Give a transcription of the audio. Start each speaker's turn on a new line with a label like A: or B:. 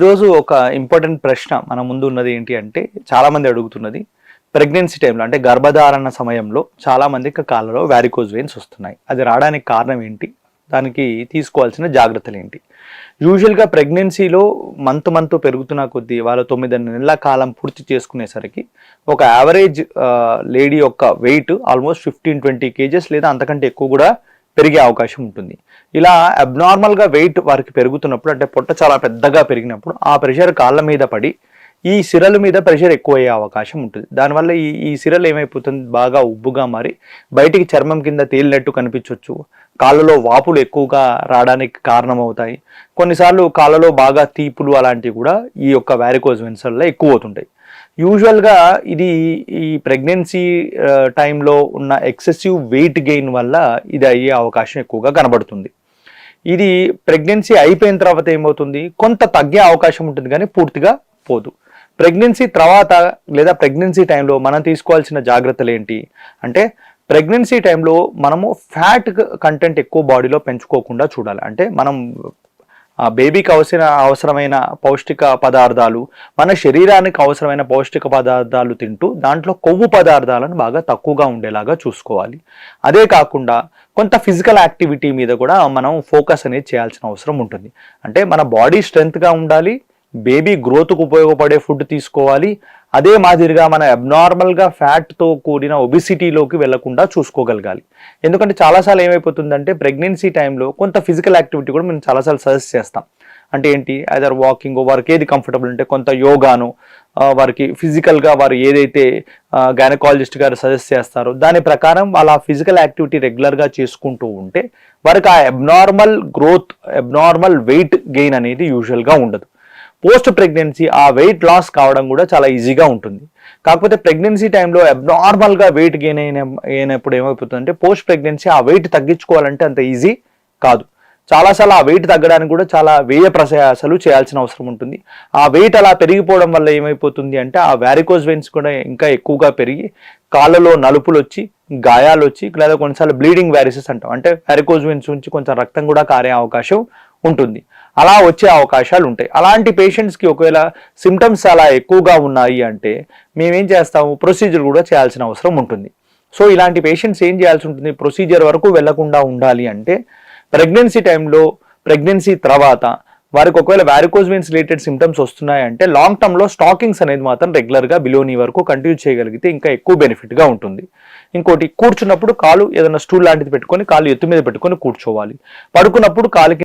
A: ఈరోజు ఒక ఇంపార్టెంట్ ప్రశ్న మన ముందు ఉన్నది ఏంటి అంటే, చాలామంది అడుగుతున్నది ప్రెగ్నెన్సీ టైంలో అంటే గర్భధారణ సమయంలో చాలామందికి కాళ్ళలో వ్యారికోజ్ వెయిన్స్ వస్తున్నాయి. అది రావడానికి కారణం ఏంటి? దానికి తీసుకోవాల్సిన జాగ్రత్తలు ఏంటి? యూజువల్గా ప్రెగ్నెన్సీలో మంత్ పెరుగుతున్న కొద్దీ వాళ్ళ 9 నెలల కాలం పూర్తి చేసుకునేసరికి ఒక యావరేజ్ లేడీ యొక్క వెయిట్ ఆల్మోస్ట్ 15-20 kgs లేదా అంతకంటే ఎక్కువ కూడా పెరిగే అవకాశం ఉంటుంది. ఇలా అబ్నార్మల్గా వెయిట్ వారికి పెరుగుతున్నప్పుడు అంటే పొట్ట చాలా పెద్దగా పెరిగినప్పుడు ఆ ప్రెషర్ కాళ్ళ మీద పడి ఈ సిరల మీద ప్రెషర్ ఎక్కువ అయ్యే అవకాశం ఉంటుంది. దానివల్ల ఈ సిరలు ఏమైపోతుంది, బాగా ఉబ్బుగా మారి బయటికి చర్మం కింద తేలినట్టు కనిపించవచ్చు. కాళ్ళలో వాపులు ఎక్కువగా రావడానికి కారణమవుతాయి. కొన్నిసార్లు కాళ్ళలో బాగా తీపులు అలాంటివి కూడా ఈ యొక్క వ్యారికోజ్ వెయిన్స్ వల్ల ఎక్కువ అవుతుంటాయి. యూజువల్గా ఇది ఈ ప్రెగ్నెన్సీ టైంలో ఉన్న ఎక్సెసివ్ వెయిట్ గెయిన్ వల్ల ఇది అయ్యే అవకాశం ఎక్కువగా కనబడుతుంది. ఇది ప్రెగ్నెన్సీ అయిపోయిన తర్వాత ఏమవుతుంది, కొంత తగ్గే అవకాశం ఉంటుంది కానీ పూర్తిగా పోదు. ప్రెగ్నెన్సీ తర్వాత లేదా ప్రెగ్నెన్సీ టైంలో మనం తీసుకోవాల్సిన జాగ్రత్తలు ఏంటి అంటే, ప్రెగ్నెన్సీ టైంలో మనము ఫ్యాట్ కంటెంట్ ఎక్కువ బాడీలో పెంచుకోకుండా చూడాలి. అంటే మనం బేబీకి అవసరమైన పౌష్టిక పదార్థాలు, మన శరీరానికి అవసరమైన పౌష్టిక పదార్థాలు తింటూ దాంట్లో కొవ్వు పదార్థాలను బాగా తక్కువగా ఉండేలాగా చూసుకోవాలి. అదే కాకుండా కొంత ఫిజికల్ యాక్టివిటీ మీద కూడా మనం ఫోకస్ అనేది చేయాల్సిన అవసరం ఉంటుంది. అంటే మన బాడీ స్ట్రెంగ్త్గా ఉండాలి, బేబీ గ్రోత్కు ఉపయోగపడే ఫుడ్ తీసుకోవాలి. అదే మాదిరిగా మన అబ్నార్మల్గా ఫ్యాట్తో కూడిన ఒబిసిటీలోకి వెళ్లకుండా చూసుకోగలగాలి. ఎందుకంటే చాలాసార్లు ఏమైపోతుందంటే ప్రెగ్నెన్సీ టైంలో కొంత ఫిజికల్ యాక్టివిటీ కూడా మేము చాలాసార్లు సజెస్ట్ చేస్తాం. అంటే ఏంటి, ఐదర్ వాకింగ్, వారికి ఏది కంఫర్టబుల్ అంటే కొంత యోగాను, వారికి ఫిజికల్గా వారు ఏదైతే గైనకాలజిస్ట్ గారు సజెస్ట్ చేస్తారో దాని ప్రకారం వాళ్ళ ఫిజికల్ యాక్టివిటీ రెగ్యులర్గా చేసుకుంటూ ఉంటే వారికి ఆ abnormal growth, abnormal weight gain అనేది యూజువల్గా ఉండదు. పోస్ట్ ప్రెగ్నెన్సీ ఆ వెయిట్ లాస్ కావడం కూడా చాలా ఈజీగా ఉంటుంది. కాకపోతే ప్రెగ్నెన్సీ టైంలో అబ్నార్మల్గా వెయిట్ గెయిన్ అయినప్పుడు ఏమైపోతుందంటే పోస్ట్ ప్రెగ్నెన్సీ ఆ వెయిట్ తగ్గించుకోవాలంటే అంత ఈజీ కాదు. చాలాసార్లు ఆ వెయిట్ తగ్గడానికి కూడా చాలా వ్యయ ప్రయాసాలు చేయాల్సిన అవసరం ఉంటుంది. ఆ వెయిట్ అలా పెరిగిపోవడం వల్ల ఏమైపోతుంది అంటే ఆ వ్యారికోజ్ వెయిన్స్ కూడా ఇంకా ఎక్కువగా పెరిగి కాళ్ళలో నలుపులు వచ్చి, గాయాలు వచ్చి, లేదా కొన్నిసార్లు బ్లీడింగ్ వ్యారిసెస్ అంటాం. అంటే వ్యారికోజ్ వెయిన్స్ నుంచి కొంచెం రక్తం కూడా కారే అవకాశం ఉంటుంది. అలా వచ్చే అవకాశాలు ఉంటాయి. అలాంటి పేషెంట్స్కి ఒకవేళ సిమ్టమ్స్ అలా ఎక్కువగా ఉన్నాయి అంటే మేమేం చేస్తాము, ప్రొసీజర్ కూడా చేయాల్సిన అవసరం ఉంటుంది. సో ఇలాంటి పేషెంట్స్ ఏం చేయాల్సి ఉంటుంది, ప్రొసీజర్ వరకు వెళ్లకుండా ఉండాలి అంటే ప్రెగ్నెన్సీ టైంలో, ప్రెగ్నెన్సీ తర్వాత వారికి ఒకవేళ వ్యారికోజ్ వెయిన్స్ రిలేటెడ్ సిమ్టమ్స్ వస్తున్నాయంటే లాంగ్ టర్మ్లో స్టాకింగ్స్ అనేది మాత్రం రెగ్యులర్గా బిలో నీ వరకు కంటిన్యూ చేయగలిగితే ఇంకా ఎక్కువ బెనిఫిట్గా ఉంటుంది. ఇంకోటి, కూర్చున్నప్పుడు కాలు ఏదైనా స్టూల్ లాంటిది పెట్టుకొని కాలు ఎత్తు మీద పెట్టుకొని కూర్చోవాలి. పడుకున్నప్పుడు కాలుకి